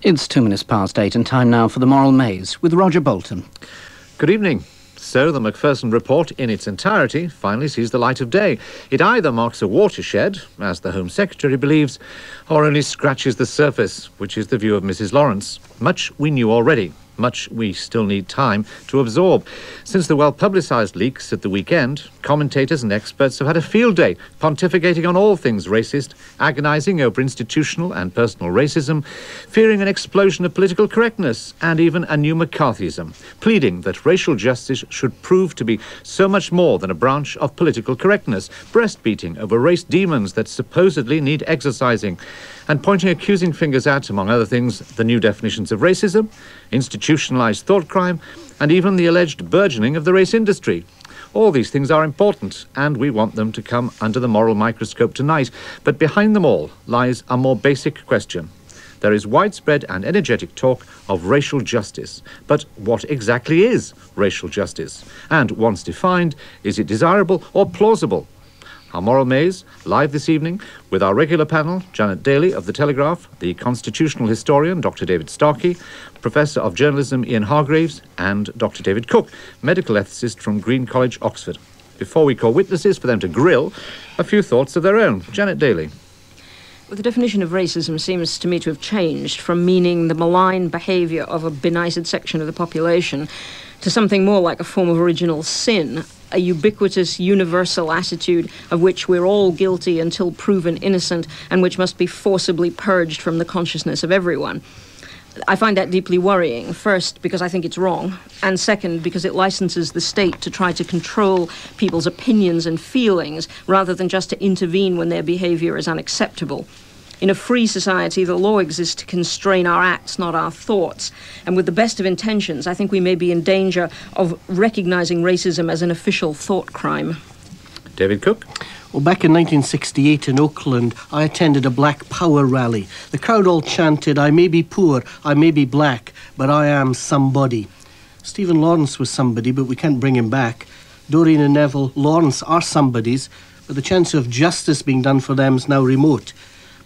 It's 8:02 and time now for The Moral Maze with Roger Bolton. Good evening. So the Macpherson report in its entirety finally sees the light of day. It either marks a watershed, as the Home Secretary believes, or only scratches the surface, which is the view of Mrs. Lawrence. Much we knew already. Much we still need time to absorb. Since the well-publicised leaks at the weekend, commentators and experts have had a field day, pontificating on all things racist, agonising over institutional and personal racism, fearing an explosion of political correctness, and even a new McCarthyism, pleading that racial justice should prove to be so much more than a branch of political correctness, breastbeating over race demons that supposedly need exorcising, and pointing accusing fingers at, among other things, the new definitions of racism, institutionalised thought crime, and even the alleged burgeoning of the race industry. All these things are important, and we want them to come under the moral microscope tonight. But behind them all lies a more basic question. There is widespread and energetic talk of racial justice. But what exactly is racial justice? And once defined, is it desirable or plausible? Our Moral Maze, live this evening, with our regular panel, Janet Daley of The Telegraph, the constitutional historian, Dr. David Starkey, Professor of Journalism, Ian Hargreaves, and Dr. David Cook, medical ethicist from Green College, Oxford. Before we call witnesses for them to grill, a few thoughts of their own. Janet Daley. Well, the definition of racism seems to me to have changed from meaning the malign behaviour of a benighted section of the population to something more like a form of original sin, a ubiquitous, universal attitude of which we're all guilty until proven innocent and which must be forcibly purged from the consciousness of everyone. I find that deeply worrying, first because I think it's wrong, and second because it licenses the state to try to control people's opinions and feelings rather than just to intervene when their behaviour is unacceptable. In a free society, the law exists to constrain our acts, not our thoughts. And with the best of intentions, I think we may be in danger of recognising racism as an official thought crime. David Cook. Well, back in 1968 in Oakland, I attended a Black Power rally. The crowd all chanted, "I may be poor, I may be black, but I am somebody." Stephen Lawrence was somebody, but we can't bring him back. Doreen and Neville Lawrence are somebodies, but the chance of justice being done for them is now remote.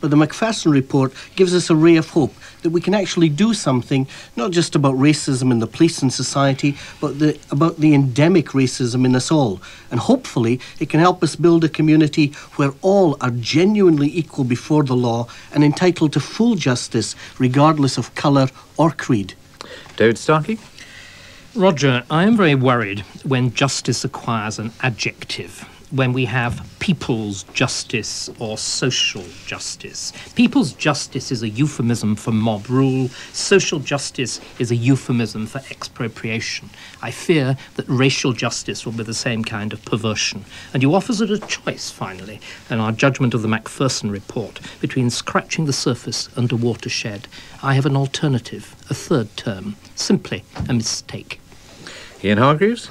But the Macpherson report gives us a ray of hope that we can actually do something, not just about racism in the police and society, but about the endemic racism in us all. And hopefully it can help us build a community where all are genuinely equal before the law and entitled to full justice, regardless of colour or creed. David Starkey. Roger, I am very worried when justice acquires an adjective, when we have people's justice or social justice. People's justice is a euphemism for mob rule. Social justice is a euphemism for expropriation. I fear that racial justice will be the same kind of perversion. And you offer us a choice, finally, in our judgment of the Macpherson report, between scratching the surface and a watershed. I have an alternative, a third term, simply a mistake. Ian Hargreaves.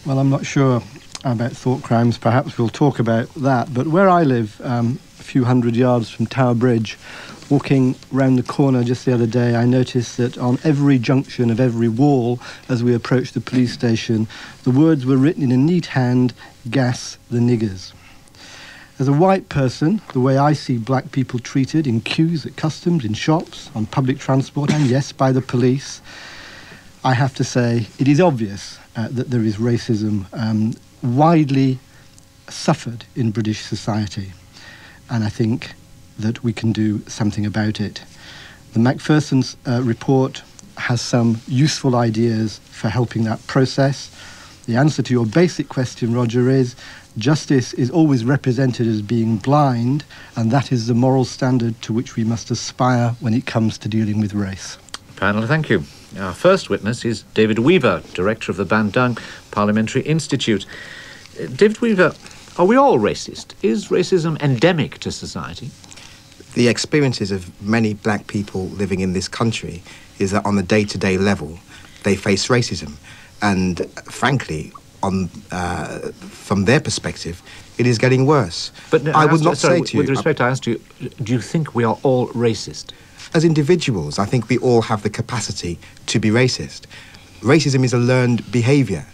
Well, I'm not sure about thought crimes. Perhaps we'll talk about that. But where I live, a few hundred yards from Tower Bridge, walking round the corner just the other day, I noticed that on every junction of every wall, as we approached the police station, the words were written in a neat hand, "Gas the niggers." As a white person, the way I see black people treated in queues at customs, in shops, on public transport, and yes, by the police, I have to say it is obvious that there is racism widely suffered in British society, and I think that we can do something about it. The Macpherson's report has some useful ideas for helping that process. The answer to your basic question, Roger, is justice is always represented as being blind, and that is the moral standard to which we must aspire when it comes to dealing with race. Panel, thank you. Our first witness is David Weaver, Director of the Bandung Parliamentary Institute. David Weaver, are we all racist? Is racism endemic to society? The experiences of many black people living in this country is that on a day-to-day level, they face racism. And frankly, from their perspective, it is getting worse. But I would not say to you... With respect, I asked you, do you think we are all racist? As individuals, I think we all have the capacity to be racist. Racism is a learned behaviour.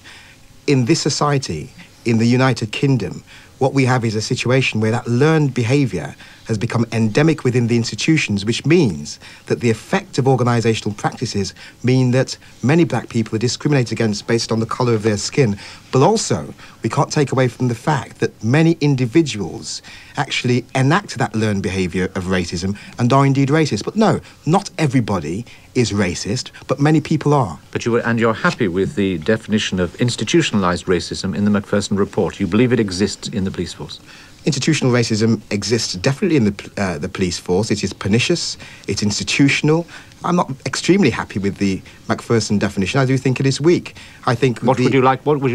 In this society, in the United Kingdom, what we have is a situation where that learned behaviour has become endemic within the institutions, which means that the effect of organisational practices mean that many black people are discriminated against based on the colour of their skin. But also, we can't take away from the fact that many individuals actually enact that learned behaviour of racism and are indeed racist. But no, not everybody is racist, but many people are. But you're happy with the definition of institutionalised racism in the Macpherson report? You believe it exists in the police force? Institutional racism exists definitely in the police force. It is pernicious, it's institutional. I'm not extremely happy with the Macpherson definition. I do think it is weak. I think What would you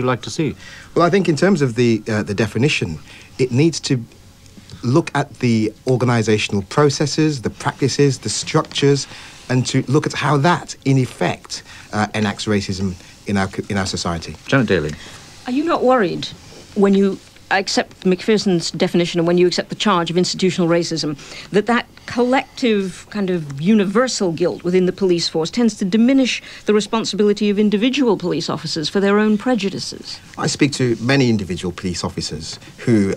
like to see? Well, I think in terms of the definition, it needs to look at the organisational processes, the practices, the structures, and to look at how that, in effect, enacts racism in our society. Janet Daley. Are you not worried when you accept Macpherson's definition and when you accept the charge of institutional racism, that collective kind of universal guilt within the police force tends to diminish the responsibility of individual police officers for their own prejudices? I speak to many individual police officers who,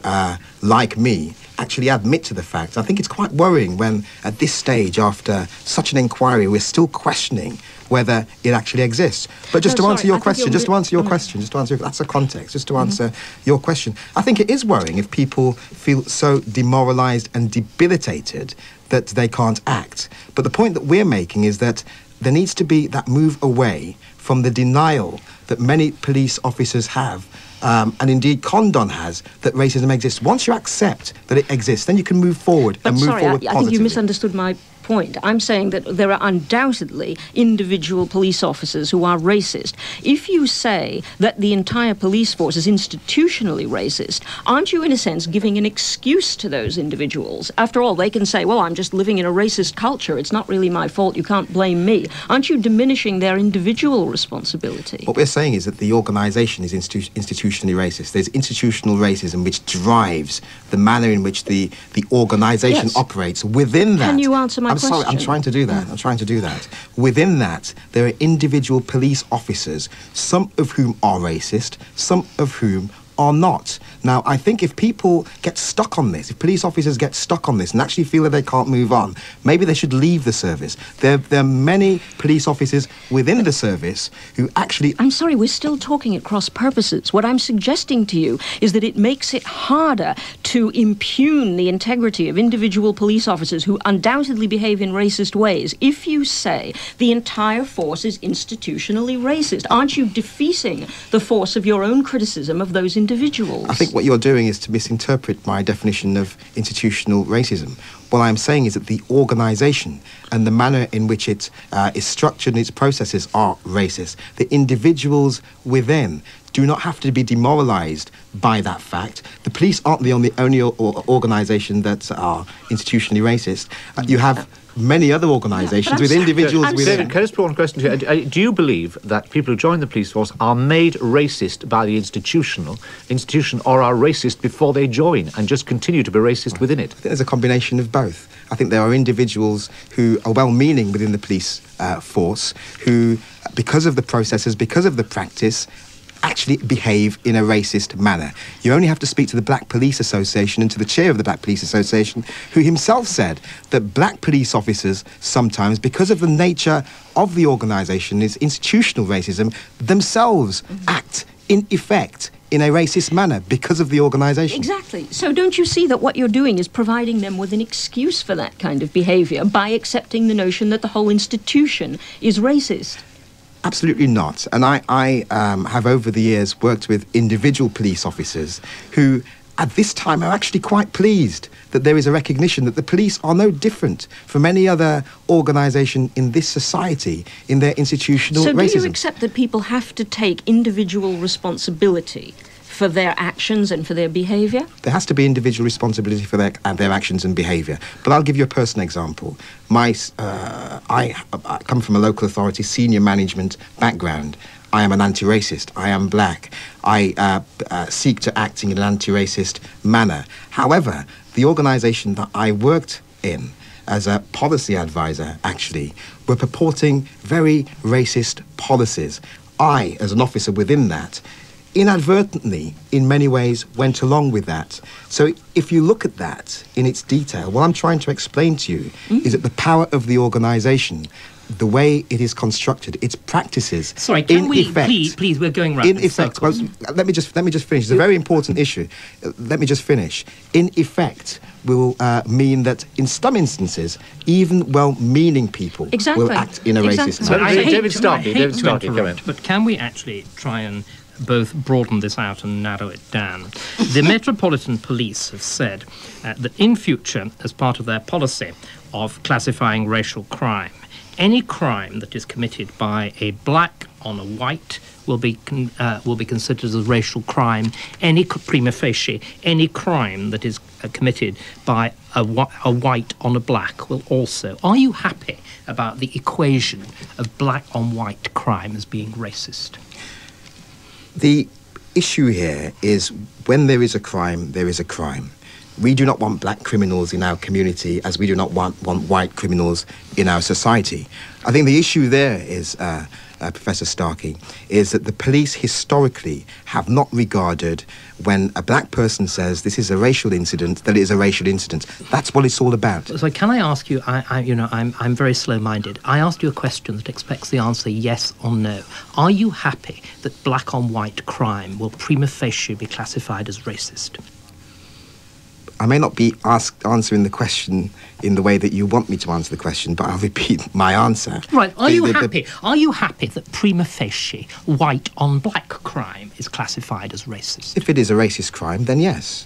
like me, actually admit to the fact. I think it's quite worrying when, at this stage, after such an inquiry, we're still questioning whether it actually exists. But just to answer your question, that's a context, just to answer your question. I think it is worrying if people feel so demoralised and debilitated that they can't act. But the point that we're making is that there needs to be that move away from the denial that many police officers have, and indeed Condon has, that racism exists. Once you accept that it exists, then you can move forward but and move forward positively. I think you misunderstood my point. I'm saying that there are undoubtedly individual police officers who are racist. If you say that the entire police force is institutionally racist, aren't you in a sense giving an excuse to those individuals? After all, they can say, well, I'm just living in a racist culture. It's not really my fault. You can't blame me. Aren't you diminishing their individual responsibility? What we're saying is that the organisation is institutionally racist. There's institutional racism which drives the manner in which the organisation operates. Within that... Can you answer my question? I'm trying to do that. Within that, there are individual police officers, some of whom are racist, some of whom are not. Now, I think if people get stuck on this, if police officers get stuck on this and actually feel that they can't move on, maybe they should leave the service. There are many police officers within the service who actually... I'm sorry, we're still talking at cross purposes. What I'm suggesting to you is that it makes it harder to impugn the integrity of individual police officers who undoubtedly behave in racist ways if you say the entire force is institutionally racist. Aren't you defeating the force of your own criticism of those individuals? I think what you're doing is to misinterpret my definition of institutional racism. What I'm saying is that the organisation and the manner in which it is structured and its processes are racist. The individuals within do not have to be demoralised by that fact. The police aren't the only organisation that are institutionally racist. You have many other organisations with individuals within. Can I just put one question to you? Do you believe that people who join the police force are made racist by the institution or are racist before they join and just continue to be racist within it? I think there's a combination of both. I think there are individuals who are well-meaning within the police force who, because of the processes, because of the practice, actually behave in a racist manner. You only have to speak to the Black Police Association and to the chair of the Black Police Association, who himself said that black police officers sometimes, because of the nature of the organisation, is institutional racism, themselves act in effect in a racist manner because of the organisation. Exactly. So don't you see that what you're doing is providing them with an excuse for that kind of behaviour by accepting the notion that the whole institution is racist? Absolutely not. And I have over the years worked with individual police officers who at this time are actually quite pleased that there is a recognition that the police are no different from any other organisation in this society in their institutional racism. So do you accept that people have to take individual responsibility for their actions and for their behaviour? There has to be individual responsibility for their actions and behaviour. But I'll give you a personal example. I come from a local authority senior management background. I am an anti-racist. I am black. I seek to act in an anti-racist manner. However, the organisation that I worked in as a policy advisor, actually, were purporting very racist policies. I, as an officer within that, inadvertently, in many ways, went along with that. So if you look at that in its detail, what I'm trying to explain to you is that the power of the organisation, the way it is constructed, its practices. Sorry, can we effect, please? We're going round in effect. Well, let me just finish. It's a very important issue. Let me just finish. In effect, will mean that in some instances, even well-meaning people will act in a racist So, manner. David Starkey, come in. But can we actually try and both broaden this out and narrow it down? The Metropolitan Police have said that in future, as part of their policy of classifying racial crime, any crime that is committed by a black on a white will be considered as a racial crime. Any prima facie, any crime that is committed by a white on a black will also. Are you happy about the equation of black on white crime as being racist? The issue here is when there is a crime, there is a crime. We do not want black criminals in our community as we do not want white criminals in our society. I think the issue there is, Professor Starkey, is that the police historically have not regarded when a black person says this is a racial incident, that it is a racial incident. That's what it's all about. So can I ask you, I'm very slow-minded. I asked you a question that expects the answer yes or no. Are you happy that black on white crime will prima facie be classified as racist? I may not be answering the question in the way that you want me to answer the question, but I'll repeat my answer. Right. Are you happy that prima facie white on black crime is classified as racist? If it is a racist crime, then yes.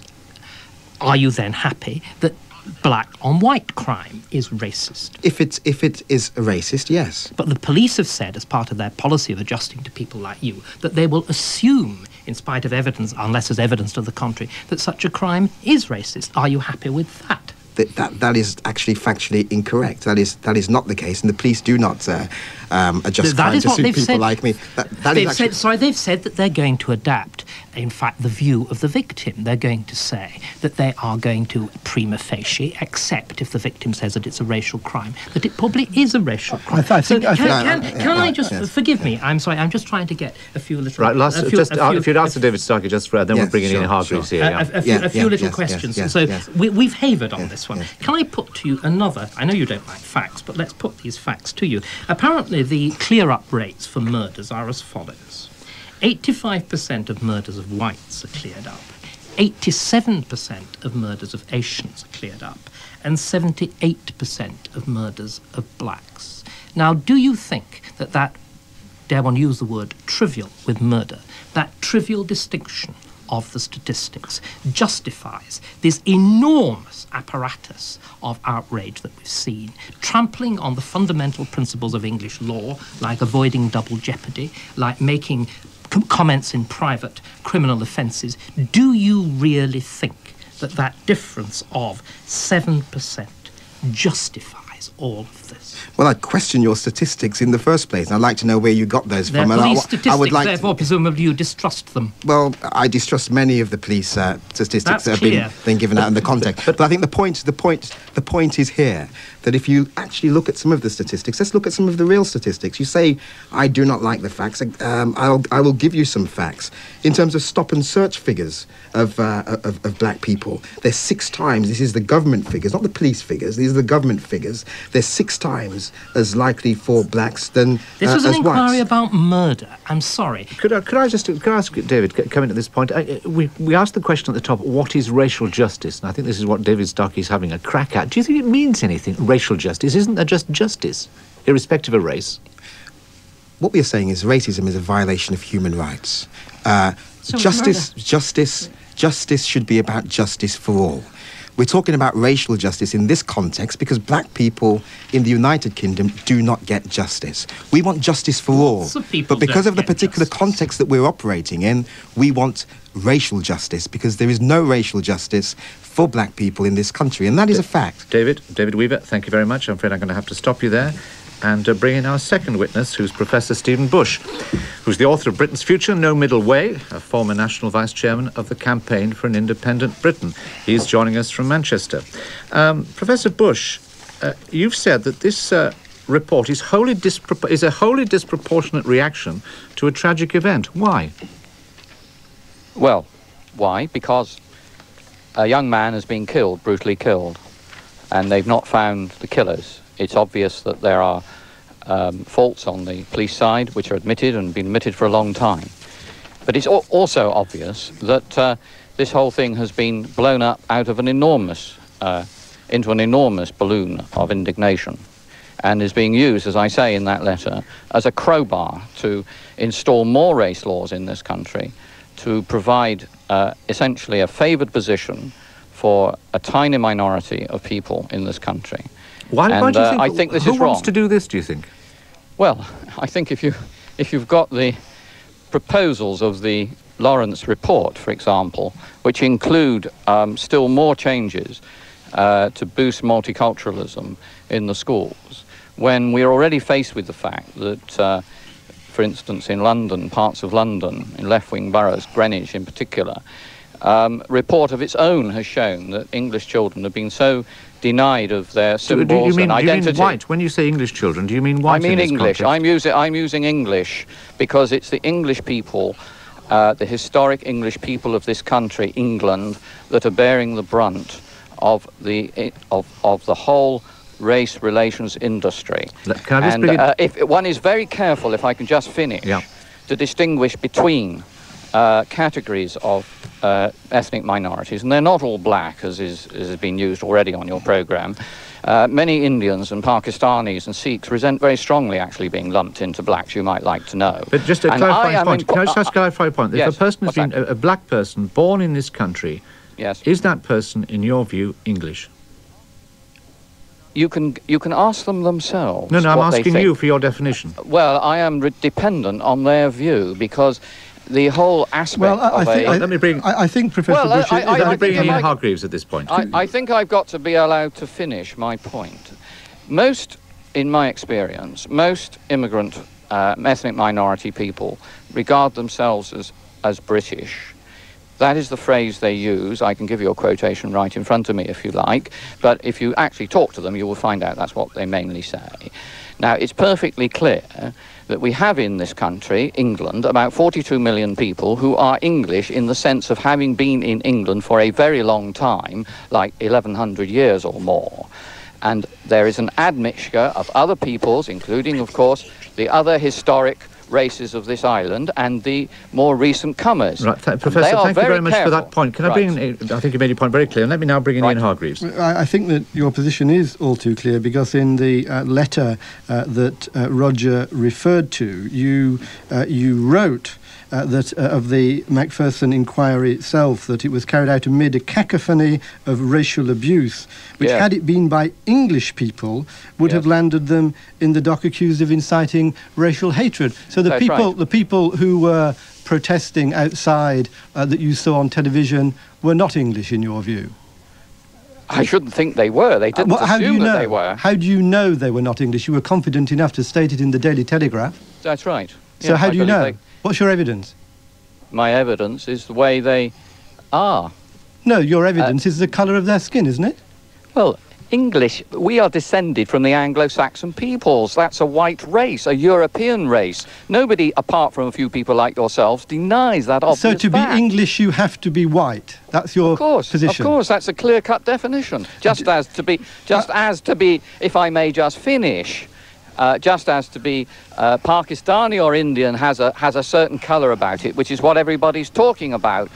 Are you then happy that black on white crime is racist? If it is a racist, yes. But the police have said, as part of their policy of adjusting to people like you, that they will assume, in spite of evidence, unless there's evidence to the contrary, that such a crime is racist. Are you happy with that? That is actually factually incorrect. That is not the case, and the police do not adjust crime to suit people like me. They've said that they're going to adapt, in fact, the view of the victim. They're going to say that they are going to prima facie accept, if the victim says that it's a racial crime, that it probably is a racial crime. Forgive me, I'm sorry, I'm just trying to get a few little... Right, if you'd answer David Starkey just for then we'll bring in Ian Hargreaves here. A few little questions. We've havoured on this one. Can I put to you another... I know you don't like facts, but let's put these facts to you. Apparently, the clear-up rates for murders are as follows. 85% of murders of whites are cleared up. 87% of murders of Asians are cleared up. And 78% of murders of blacks. Now, do you think that, dare one use the word trivial with murder, that trivial distinction of the statistics justifies this enormous apparatus of outrage that we've seen, trampling on the fundamental principles of English law, like avoiding double jeopardy, like making comments in private criminal offences? Do you really think that difference of 7% justifies all of this? Well, I question your statistics in the first place, and I'd like to know where you got those They're from. police statistics, therefore presumably you distrust them. Well, I distrust many of the police statistics that have been given out in the context. But I think the point is here that if you actually look at some of the statistics, let's look at some of the real statistics. You say, I do not like the facts. I will give you some facts. In terms of stop and search figures of black people, they're 6 times, this is the government figures, not the police figures, these are the government figures, they're 6 times as likely for blacks than This was an inquiry whites. about murder. I'm sorry. Could I ask David, coming at this point, we asked the question at the top, what is racial justice? And I think this is what David Starkey's having a crack at. Do you think it means anything, racial justice? Isn't there just justice, irrespective of race? What we are saying is racism is a violation of human rights. Justice should be about justice for all. We're talking about racial justice in this context because black people in the United Kingdom do not get justice. We want justice for all. But because of the particular context that we're operating in, we want racial justice because there is no racial justice for black people in this country, and that is a fact. David Weaver, thank you very much. I'm afraid I'm going to have to stop you there and bring in our second witness, who's Professor Stephen Bush, who's the author of Britain's Future, No Middle Way, a former national vice-chairman of the Campaign for an Independent Britain. He's joining us from Manchester. Professor Bush, you've said that this report is a wholly disproportionate reaction to a tragic event. Why? Well, why? Because a young man has been killed, brutally killed, and they've not found the killers. It's obvious that there are faults on the police side, which are admitted and been admitted for a long time. But it's also obvious that this whole thing has been blown up out of an enormous, into an enormous balloon of indignation, and is being used, as I say in that letter, as a crowbar to install more race laws in this country, to provide essentially a favoured position for a tiny minority of people in this country. Why do you think? I think this who is wrong. wants to do this, do you think? Well, I think if you've got the proposals of the Lawrence report, for example, which include still more changes to boost multiculturalism in the schools, when we're already faced with the fact that, for instance, in London, parts of London, in left-wing boroughs, Greenwich in particular, report of its own has shown that English children have been so denied of their symbols and identity. Do you mean white? When you say English children, do you mean white? I mean in this English. context? I'm using English because it's the English people, the historic English people of this country, England, that are bearing the brunt of the whole race relations industry. Can I just bring it? If one is very careful, if I can just finish, to distinguish between categories of ethnic minorities, and they're not all black, as has been used already on your programme. Many Indians and Pakistanis and Sikhs resent very strongly actually being lumped into blacks, you might like to know. But just a clarifying point, can I just clarify a point? Yes, if a person has been a black person born in this country, yes, is that person, in your view, English? You can ask them themselves. No, I'm what they asking think. you for your definition. Well, I am dependent on their view, because the whole aspect I think Professor Bush... Let me bring in Ian Hargreaves at this point. I think I've got to be allowed to finish my point. In my experience, most immigrant ethnic minority people regard themselves as British. That is the phrase they use. I can give you a quotation right in front of me if you like, but if you actually talk to them, you will find out that's what they mainly say. Now, it's perfectly clear that we have in this country, England, about 42 million people who are English in the sense of having been in England for a very long time, like 1,100 years or more. And there is an admixture of other peoples, including, of course, the other historic races of this island and the more recent comers. Right, Professor, thank you very much for that point. Can I bring in, I think you made your point very clear, and let me now bring in Ian Hargreaves. I think that your position is all too clear, because in the letter that Roger referred to, you wrote that of the Macpherson inquiry itself, that it was carried out amid a cacophony of racial abuse, which, had it been by English people, would have landed them in the dock accused of inciting racial hatred. So the people who were protesting outside that you saw on television were not English, in your view? I shouldn't think they were. They didn't assume that they were. How do you know they were not English? You were confident enough to state it in the Daily Telegraph. That's right. So how do you know? What's your evidence? My evidence is the way they are. No, your evidence is the colour of their skin, isn't it? Well, English, we are descended from the Anglo-Saxon peoples. That's a white race, a European race. Nobody, apart from a few people like yourselves, denies that obvious fact. So to be English, you have to be white. That's your position. Of course, that's a clear-cut definition. Just as to be, if I may just finish, just as to be Pakistani or Indian has a certain colour about it, which is what everybody's talking about.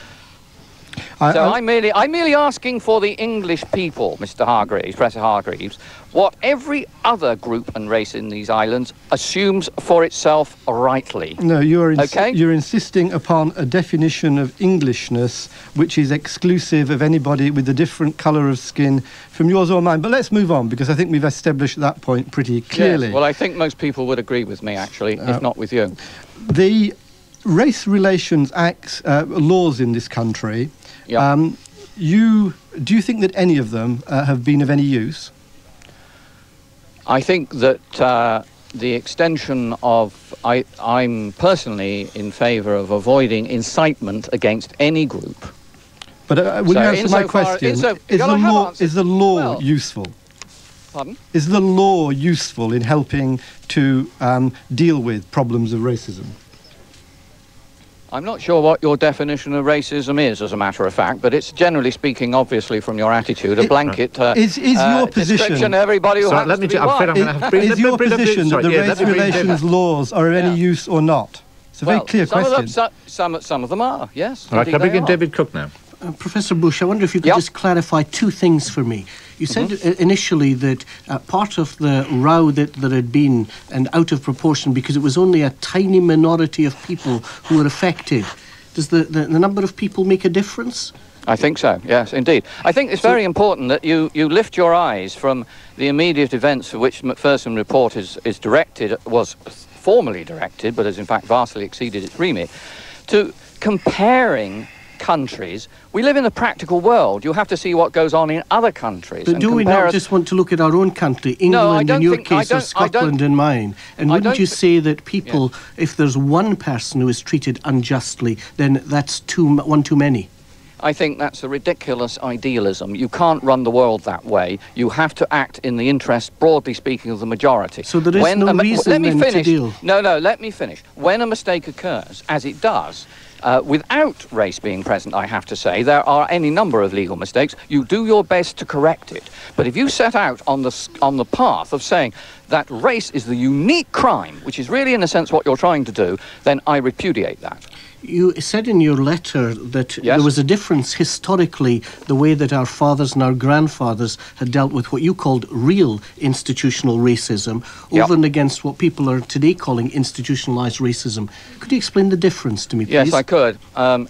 I'm merely asking for the English people, Mr. Hargreaves, Professor Hargreaves, what every other group and race in these islands assumes for itself rightly. No, you're insisting upon a definition of Englishness which is exclusive of anybody with a different colour of skin from yours or mine. But let's move on, because I think we've established that point pretty clearly. Yes, well, I think most people would agree with me, actually, if not with you. The Race Relations Acts, laws in this country, do you think that any of them have been of any use? I think that the extension of... I'm personally in favour of avoiding incitement against any group. But will you answer my question? Is the law useful? Pardon? Is the law useful in helping to deal with problems of racism? I'm not sure what your definition of racism is, as a matter of fact, but it's generally speaking, obviously, from your attitude, a blanket is your position description of everybody who happens to be white. Is your position that the race relations laws are of any use or not? It's a very clear question. Some of them are, yes. All right, can I begin David Cook now? Professor Bush, I wonder if you could just clarify two things for me. You said initially that part of the row that there had been, and out of proportion, because it was only a tiny minority of people who were affected. Does the number of people make a difference? I think so, yes, indeed. I think it's very important that you lift your eyes from the immediate events for which the Macpherson report is directed, was formally directed, but has in fact vastly exceeded its remit, to comparing countries. We live in a practical world. You have to see what goes on in other countries. But do we not just want to look at our own country, England in your case, or Scotland in mine? And wouldn't you say that people, if there's one person who is treated unjustly, then that's one too many? I think that's a ridiculous idealism. You can't run the world that way. You have to act in the interest, broadly speaking, of the majority. So there is no reason then to deal. No, let me finish. When a mistake occurs, as it does, without race being present, I have to say, there are any number of legal mistakes. You do your best to correct it. But if you set out on the path of saying that race is the unique crime, which is really, in a sense, what you're trying to do, then I repudiate that. You said in your letter that there was a difference historically, the way that our fathers and our grandfathers had dealt with what you called real institutional racism over and against what people are today calling institutionalized racism. Could you explain the difference to me, please? Yes, I could.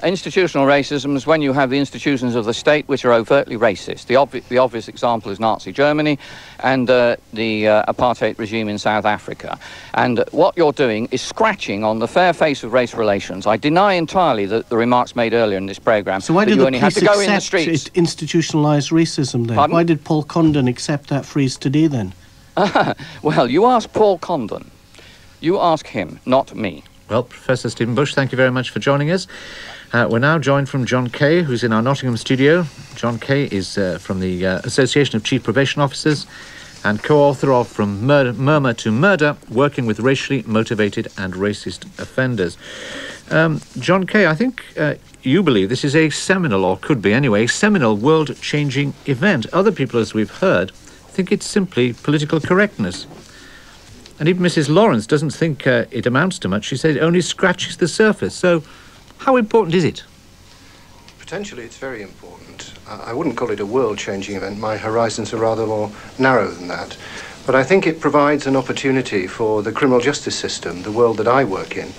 Institutional racism is when you have the institutions of the state which are overtly racist. The obvious example is Nazi Germany and the apartheid regime in South Africa. And what you're doing is scratching on the fair face of race relations. I deny entirely the remarks made earlier in this programme. So why did the police accept institutionalised racism then? Pardon? Why did Paul Condon accept that phrase today then? Well, you ask Paul Condon. You ask him, not me. Well, Professor Stephen Bush, thank you very much for joining us. We're now joined from John Kay, who's in our Nottingham studio. John Kay is from the Association of Chief Probation Officers and co-author of From Murmur to Murder, Working with Racially Motivated and Racist Offenders. John Kay, I think you believe this is a seminal, or could be anyway, seminal world-changing event. Other people, as we've heard, think it's simply political correctness. And even Mrs. Lawrence doesn't think it amounts to much. She says it only scratches the surface. So how important is it? Potentially it's very important. I wouldn't call it a world-changing event. My horizons are rather more narrow than that. But I think it provides an opportunity for the criminal justice system, the world that I work in,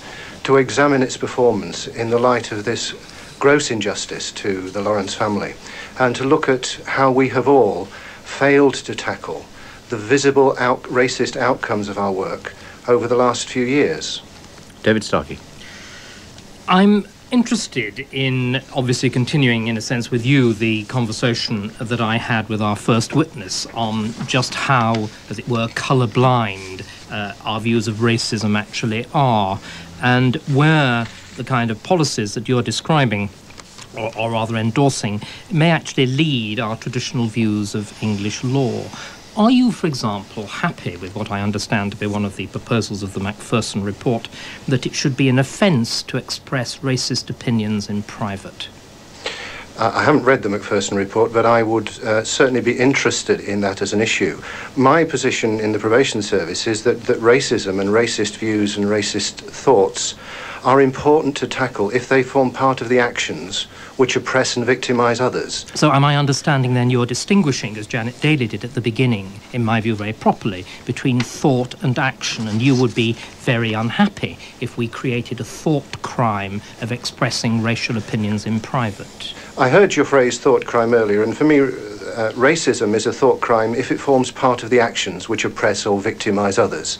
to examine its performance in the light of this gross injustice to the Lawrence family, and to look at how we have all failed to tackle the visible racist outcomes of our work over the last few years. David Starkey. I'm interested in, obviously, continuing, in a sense, with you, the conversation that I had with our first witness on just how, as it were, colour-blind our views of racism actually are, and where the kind of policies that you're describing, or rather endorsing, may actually lead our traditional views of English law. Are you, for example, happy with what I understand to be one of the proposals of the Macpherson report, that it should be an offence to express racist opinions in private? I haven't read the Macpherson report, but I would certainly be interested in that as an issue. My position in the probation service is that racism and racist views and racist thoughts are important to tackle if they form part of the actions which oppress and victimise others. So am I understanding then you're distinguishing, as Janet Daley did at the beginning, in my view very properly, between thought and action, and you would be very unhappy if we created a thought crime of expressing racial opinions in private? I heard your phrase thought crime earlier, and for me racism is a thought crime if it forms part of the actions which oppress or victimise others.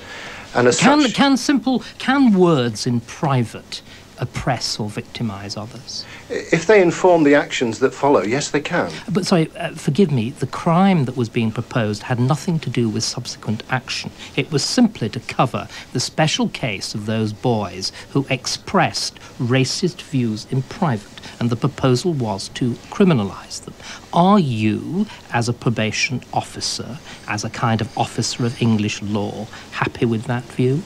And as can words in private oppress or victimise others? If they inform the actions that follow, yes, they can. But sorry, forgive me, the crime that was being proposed had nothing to do with subsequent action. It was simply to cover the special case of those boys who expressed racist views in private, and the proposal was to criminalise them. Are you, as a probation officer, as a kind of officer of English law, happy with that view?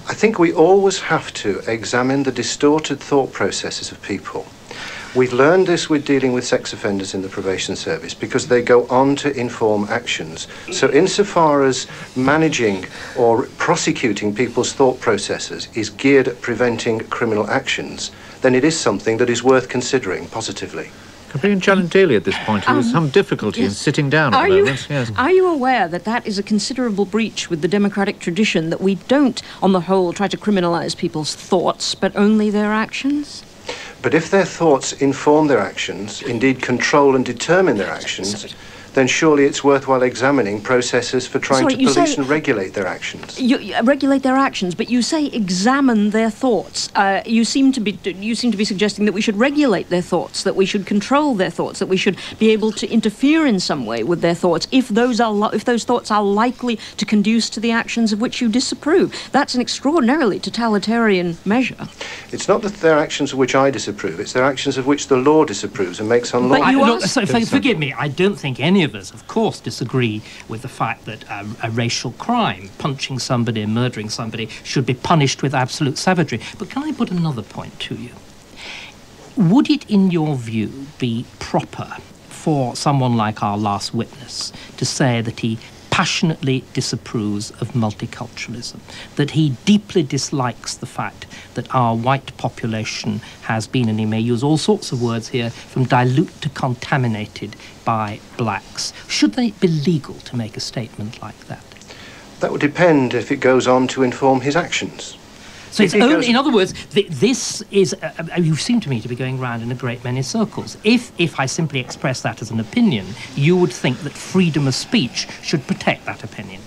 I think we always have to examine the distorted thought processes of people. We've learned this with dealing with sex offenders in the probation service because they go on to inform actions. So insofar as managing or prosecuting people's thought processes is geared at preventing criminal actions, then it is something that is worth considering positively. Can bring in Janet Daley at this point, who has some difficulty in sitting down at the moment. Yes. Are you aware that that is a considerable breach with the democratic tradition, that we don't, on the whole, try to criminalise people's thoughts, but only their actions? But if their thoughts inform their actions, indeed control and determine their actions, then surely it's worthwhile examining processes for trying to police and regulate their actions. You regulate their actions, but you say examine their thoughts. You seem to be suggesting that we should regulate their thoughts, that we should control their thoughts, that we should be able to interfere in some way with their thoughts if those thoughts are likely to conduce to the actions of which you disapprove. That's an extraordinarily totalitarian measure. It's not that they're actions of which I disapprove, it's their actions of which the law disapproves and makes unlawful. Forgive me, I don't think any of us, of course, disagree with the fact that a racial crime, punching somebody, murdering somebody, should be punished with absolute savagery. But can I put another point to you? Would it, in your view, be proper for someone like our last witness to say that he passionately disapproves of multiculturalism, that he deeply dislikes the fact that our white population has been, and he may use all sorts of words here, from dilute to contaminated by blacks? Should it be legal to make a statement like that? That would depend if it goes on to inform his actions. So it's only, in other words, this is, you seem to me to be going round in a great many circles. If I simply express that as an opinion, you would think that freedom of speech should protect that opinion.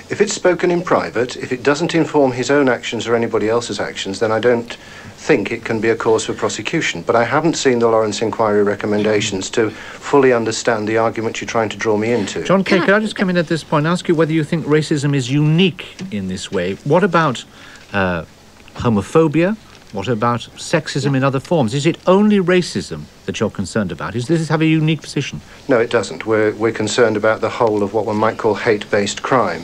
If it's spoken in private, if it doesn't inform his own actions or anybody else's actions, then I don't think it can be a cause for prosecution. But I haven't seen the Lawrence Inquiry recommendations to fully understand the argument you're trying to draw me into. John Kay, could I just come in at this point and ask you whether you think racism is unique in this way? What about homophobia? What about sexism in other forms? Is it only racism that you're concerned about? Does this have a unique position? No, it doesn't. We're concerned about the whole of what one might call hate-based crime.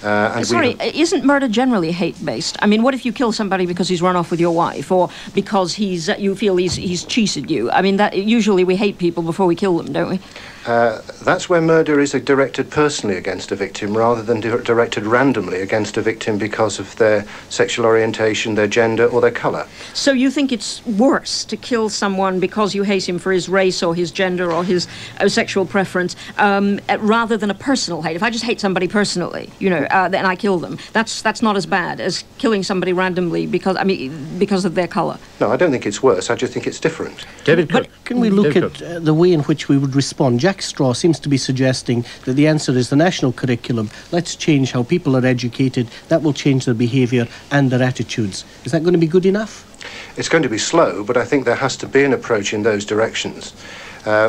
Isn't murder generally hate-based? I mean, what if you kill somebody because he's run off with your wife, or because you feel he's cheated you? I mean, usually we hate people before we kill them, don't we? That's where murder is directed personally against a victim rather than directed randomly against a victim because of their sexual orientation, their gender, or their colour. So you think it's worse to kill someone because you hate him for his race or his gender or his sexual preference rather than a personal hate? If I just hate somebody personally, then I kill them. That's not as bad as killing somebody randomly because of their colour. No, I don't think it's worse. I just think it's different. David, can we look at the way in which we would respond? Jack Straw seems to be suggesting that the answer is the national curriculum. Let's change how people are educated. That will change their behaviour and their attitudes. Is that going to be good enough? It's going to be slow, but I think there has to be an approach in those directions.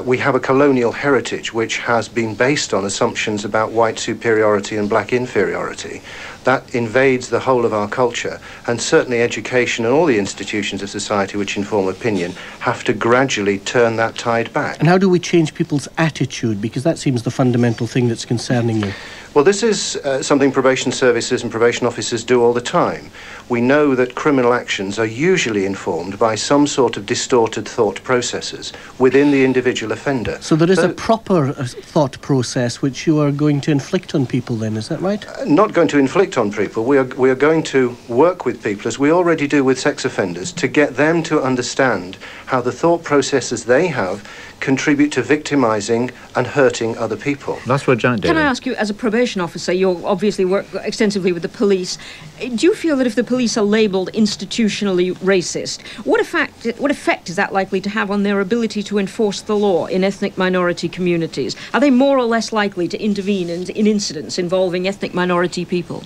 We have a colonial heritage which has been based on assumptions about white superiority and black inferiority. That invades the whole of our culture, and certainly education and all the institutions of society which inform opinion have to gradually turn that tide back. And how do we change people's attitude? Because that seems the fundamental thing that's concerning you. Well, this is something probation services and probation officers do all the time. We know that criminal actions are usually informed by some sort of distorted thought processes within the individual offender. So there is a proper thought process which you are going to inflict on people then, is that right? Not going to inflict on people. We are going to work with people, as we already do with sex offenders, to get them to understand how the thought processes they have contribute to victimising and hurting other people. That's what Janet Daley. Can I ask you, as a probation officer, you obviously work extensively with the police. Do you feel that if the police are labelled institutionally racist, what effect is that likely to have on their ability to enforce the law in ethnic minority communities? Are they more or less likely to intervene in incidents involving ethnic minority people?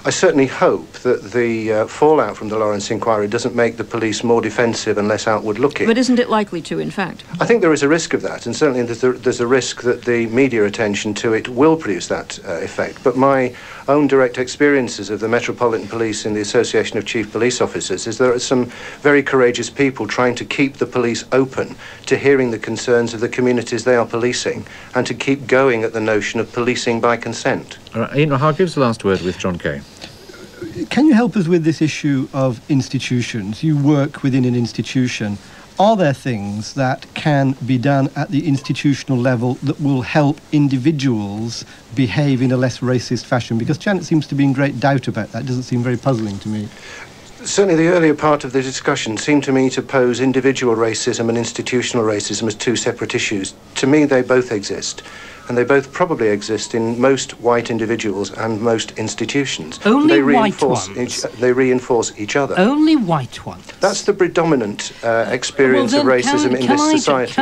I certainly hope that the fallout from the Lawrence Inquiry doesn't make the police more defensive and less outward-looking. But isn't it likely to, in fact? I think there is a risk of that, and certainly there's a risk that the media attention to it will produce that effect. But my own direct experiences of the Metropolitan Police and the Association of Chief Police Officers is there are some very courageous people trying to keep the police open to hearing the concerns of the communities they are policing and to keep going at the notion of policing by consent. All right, Ian Hargreaves, the last word with John Kay. Can you help us with this issue of institutions? You work within an institution. Are there things that can be done at the institutional level that will help individuals behave in a less racist fashion? Because Janet seems to be in great doubt about that. It doesn't seem very puzzling to me. Certainly the earlier part of the discussion seemed to me to pose individual racism and institutional racism as two separate issues. To me, they both exist. And they both probably exist in most white individuals and most institutions. Only white ones? They reinforce each other. Only white ones? That's the predominant experience of racism in this society.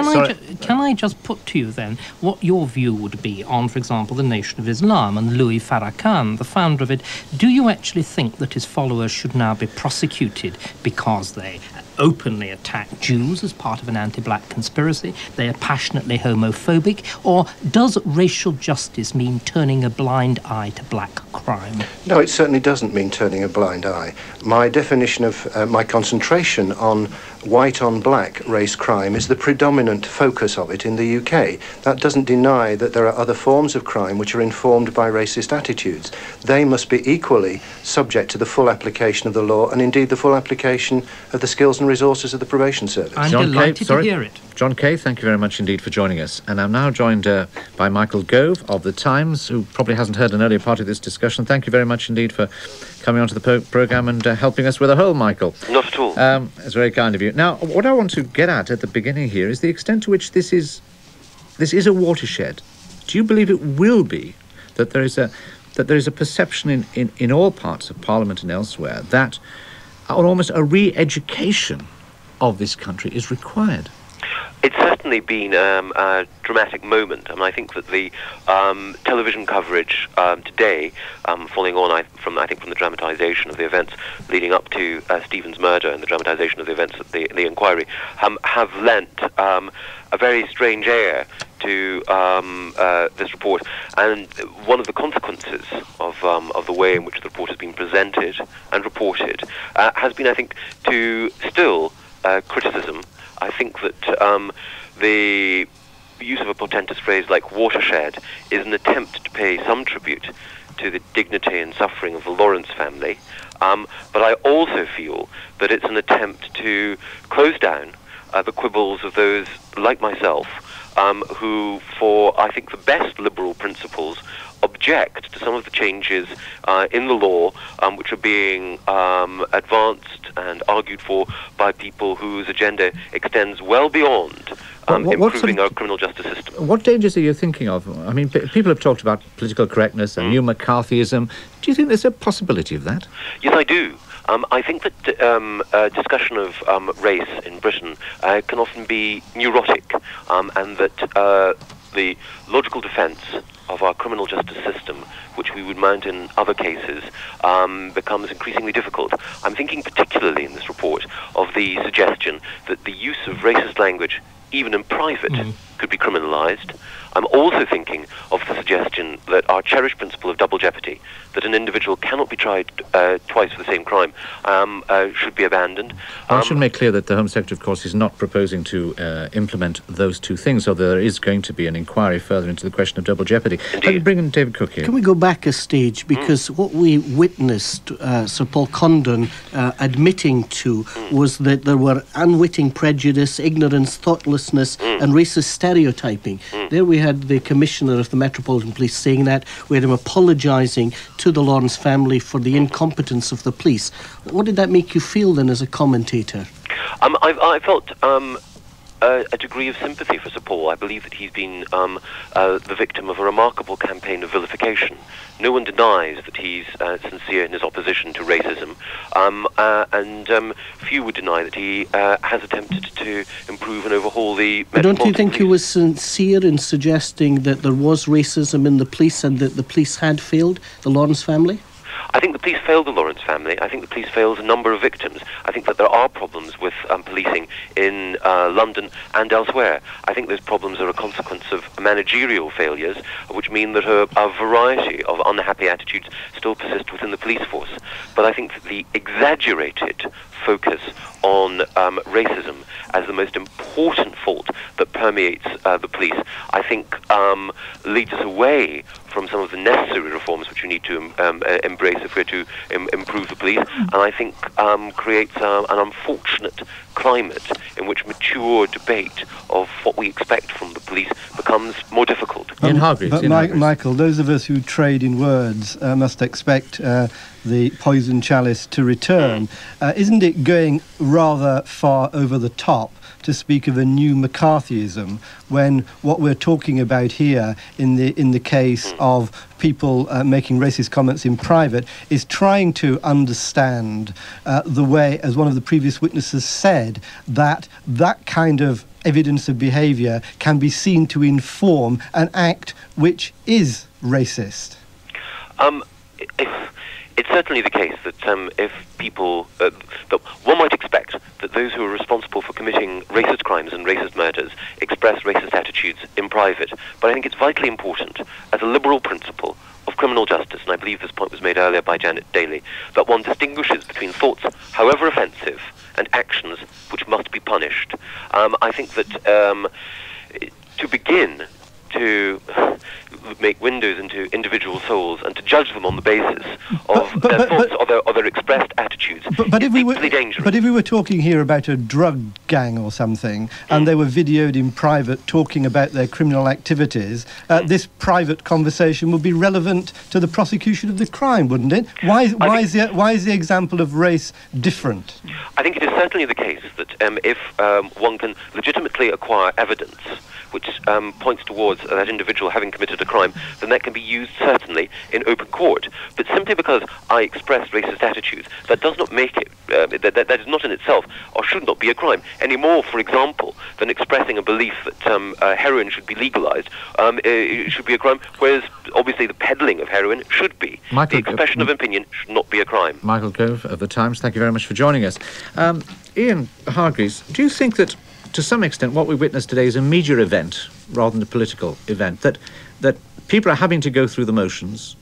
Can I just put to you then what your view would be on, for example, the Nation of Islam and Louis Farrakhan, the founder of it? Do you actually think that his followers should now be prosecuted because they openly attack Jews as part of an anti-black conspiracy? They are passionately homophobic? Or does racial justice mean turning a blind eye to black crime? No, it certainly doesn't mean turning a blind eye. My definition of my concentration on white on black race crime is the predominant focus of it in the UK. That doesn't deny that there are other forms of crime which are informed by racist attitudes. They must be equally subject to the full application of the law and indeed the full application of the skills and resources of the probation service. I'm delighted to hear it. John Kay, thank you very much indeed for joining us. And I'm now joined by Michael Gove of The Times, who probably hasn't heard an earlier part of this discussion. Thank you very much indeed for coming onto the programme and helping us with a whole, Michael. Not at all. It's very kind of you. Now, what I want to get at the beginning here is the extent to which this is a watershed. Do you believe it will be that there is a perception in all parts of Parliament and elsewhere that almost a re-education of this country is required? It's certainly been a dramatic moment. I mean, I think that the television coverage today, following on from the dramatisation of the events leading up to Stephen's murder and the dramatisation of the events at the inquiry, have lent a very strange air to this report. And one of the consequences of the way in which the report has been presented and reported has been, I think, to still criticism. I think that the use of a portentous phrase like watershed is an attempt to pay some tribute to the dignity and suffering of the Lawrence family, but I also feel that it's an attempt to close down the quibbles of those like myself who, for I think the best liberal principles, object to some of the changes in the law which are being advanced and argued for by people whose agenda extends well beyond improving our criminal justice system. What dangers are you thinking of? I mean, people have talked about political correctness and new McCarthyism. Do you think there's a possibility of that? Yes, I do. I think that discussion of race in Britain can often be neurotic, and that the logical defence of our criminal justice system, which we would mount in other cases, becomes increasingly difficult. I'm thinking particularly in this report of the suggestion that the use of racist language, even in private, could be criminalised. I'm also thinking of the suggestion that our cherished principle of double jeopardy, that an individual cannot be tried twice for the same crime, should be abandoned. I should make clear that the Home Secretary, of course, is not proposing to implement those two things, so there is going to be an inquiry further into the question of double jeopardy. Can you bring in David Cook here? Can we go back a stage? Because what we witnessed Sir Paul Condon admitting to was that there were unwitting prejudice, ignorance, thoughtlessness and racist stereotyping. There we had the Commissioner of the Metropolitan Police saying that. We had him apologising to the Lawrence family for the incompetence of the police. What did that make you feel then as a commentator? I felt a degree of sympathy for Sir Paul. I believe that he's been the victim of a remarkable campaign of vilification. No one denies that he's sincere in his opposition to racism, and few would deny that he has attempted to improve and overhaul the But don't you think police. he was sincere in suggesting that there was racism in the police and that the police had failed the Lawrence family? I think the police failed the Lawrence family. I think the police failed a number of victims. I think that there are problems with policing in London and elsewhere. I think those problems are a consequence of managerial failures, which mean that a variety of unhappy attitudes still persist within the police force. But I think that the exaggerated focus on racism as the most important fault that permeates the police, I think leads us away from some of the necessary reforms which we need to embrace if we're to improve the police, and I think creates an unfortunate climate in which mature debate of what we expect from the police becomes more difficult. Ian Hargreaves. But Michael, those of us who trade in words must expect the poison chalice to return. Isn't it going rather far over the top to speak of a new McCarthyism when what we're talking about here in the case of people making racist comments in private is trying to understand the way, as one of the previous witnesses said, that kind of evidence of behaviour can be seen to inform an act which is racist? It's certainly the case that if people, that one might expect that those who are responsible for committing racist crimes and racist murders express racist attitudes in private. But I think it's vitally important, as a liberal principle of criminal justice, and I believe this point was made earlier by Janet Daley, that one distinguishes between thoughts, however offensive, and actions which must be punished. I think that to begin to make windows into individual souls and to judge them on the basis of their thoughts or their expressed attitudes is deeply dangerous. But if we were talking here about a drug gang or something, and they were videoed in private talking about their criminal activities, this private conversation would be relevant to the prosecution of the crime, wouldn't it? Why is the example of race different? I think it is certainly the case that if one can legitimately acquire evidence which points towards that individual having committed a crime, then that can be used certainly in open court. But simply because I express racist attitudes, that does not make it, that is not in itself, or should not be a crime, any more, for example, than expressing a belief that heroin should be legalized should be a crime, whereas obviously the peddling of heroin should be. The expression of opinion should not be a crime. Michael Gove of The Times, thank you very much for joining us. Ian Hargreaves, do you think that to some extent what we witnessed today is a media event rather than a political event, that people are having to go through the motions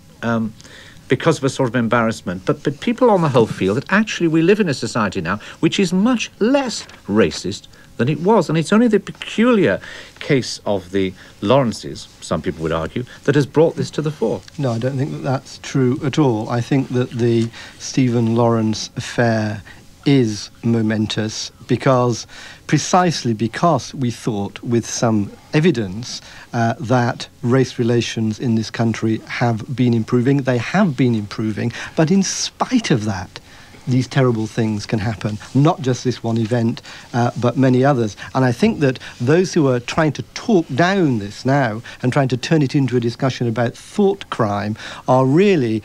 because of a sort of embarrassment, but people on the whole feel that actually we live in a society now which is much less racist than it was, and it's only the peculiar case of the Lawrences, some people would argue, that has brought this to the fore? No, I don't think that that's true at all. I think that the Stephen Lawrence affair is momentous precisely because we thought with some evidence that race relations in this country have been improving. They have been improving, but in spite of that, these terrible things can happen. Not just this one event, but many others. And I think that those who are trying to talk down this now and trying to turn it into a discussion about thought crime are really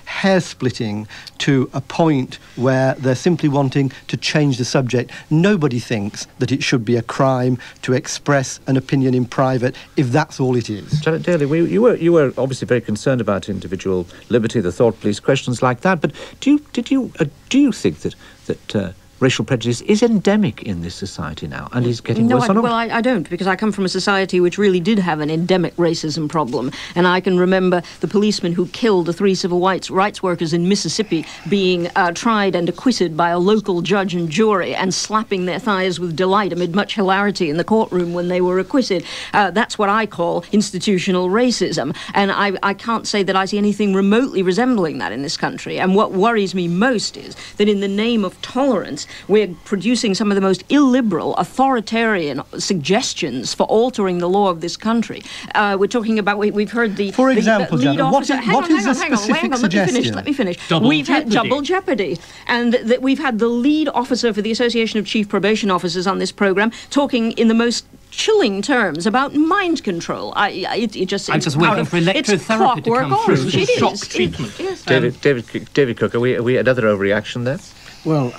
hair-splitting to a point where they're simply wanting to change the subject. Nobody thinks that it should be a crime to express an opinion in private if that's all it is. Janet Daley, you were obviously very concerned about individual liberty, the thought police, questions like that, but do you think that racial prejudice is endemic in this society now and is getting worse or not? Well, I don't, because I come from a society which really did have an endemic racism problem. And I can remember the policeman who killed the 3 civil rights workers in Mississippi being tried and acquitted by a local judge and jury and slapping their thighs with delight amid much hilarity in the courtroom when they were acquitted. That's what I call institutional racism. And I can't say that I see anything remotely resembling that in this country. And what worries me most is that in the name of tolerance, we're producing some of the most illiberal, authoritarian suggestions for altering the law of this country. We're talking about, we've heard the... For example, lead Janet, officer... what is a specific suggestion? Let me finish. We've had double jeopardy. And we've had the lead officer for the Association of Chief Probation Officers on this programme talking in the most chilling terms about mind control. I'm just waiting for electrotherapy to come through. It's shock treatment. David Cook, are we at other overreaction there? Well,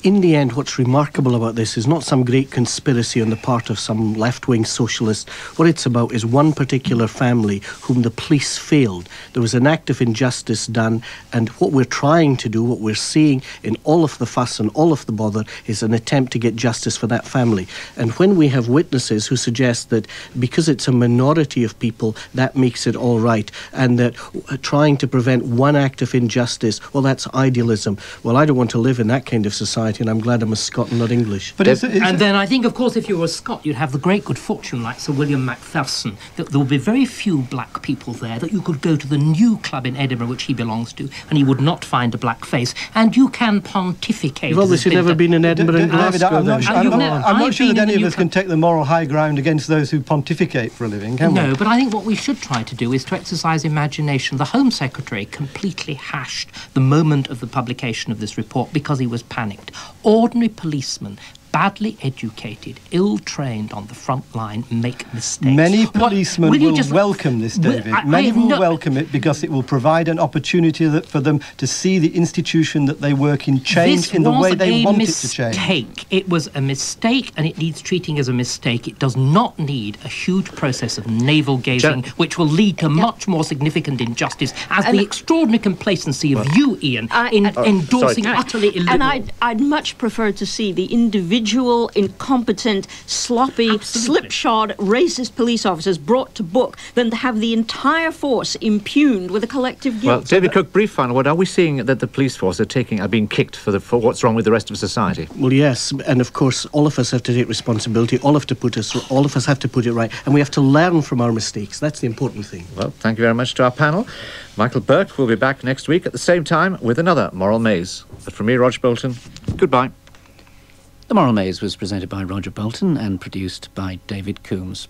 in the end, what's remarkable about this is not some great conspiracy on the part of some left-wing socialist. What it's about is one particular family whom the police failed. There was an act of injustice done, and what we're trying to do, what we're seeing in all of the fuss and all of the bother, is an attempt to get justice for that family. And when we have witnesses who suggest that because it's a minority of people, that makes it all right, and that trying to prevent one act of injustice, well, that's idealism. Well, I don't want to live in that kind of society, and I'm glad I'm a Scot and not English. But and then I think, of course, if you were a Scot, you'd have the great good fortune, like Sir William Macpherson, that there would be very few black people there, that you could go to the new club in Edinburgh, which he belongs to, and he would not find a black face, and you can pontificate. You've obviously never been in Edinburgh and Glasgow. I'm not sure that any of us can take the moral high ground against those who pontificate for a living, can we? No, but I think what we should try to do is to exercise imagination. The Home Secretary completely hashed the moment of the publication of this report because he was panicked. Ordinary policemen, badly educated, ill-trained on the front line, make mistakes. Many policemen will welcome this, David. Many will welcome it because it will provide an opportunity for them to see the institution that they work in change in the way they want it to change. It was a mistake, and it needs treating as a mistake. It does not need a huge process of navel-gazing, which will lead to much more significant injustice, as the extraordinary complacency of you, Ian, in endorsing utterly illiberal. And I'd much prefer to see the individual, incompetent, sloppy, slipshod, racist police officers brought to book than to have the entire force impugned with a collective guilt. Well, David Cook, brief final word. Are we seeing that the police force are being kicked for what's wrong with the rest of society? Well, yes, and of course, all of us have to take responsibility. All of us have to put it right, and we have to learn from our mistakes. That's the important thing. Well, thank you very much to our panel. Michael Burke will be back next week at the same time with another Moral Maze. But from me, Roger Bolton, goodbye. The Moral Maze was presented by Roger Bolton and produced by David Coomes.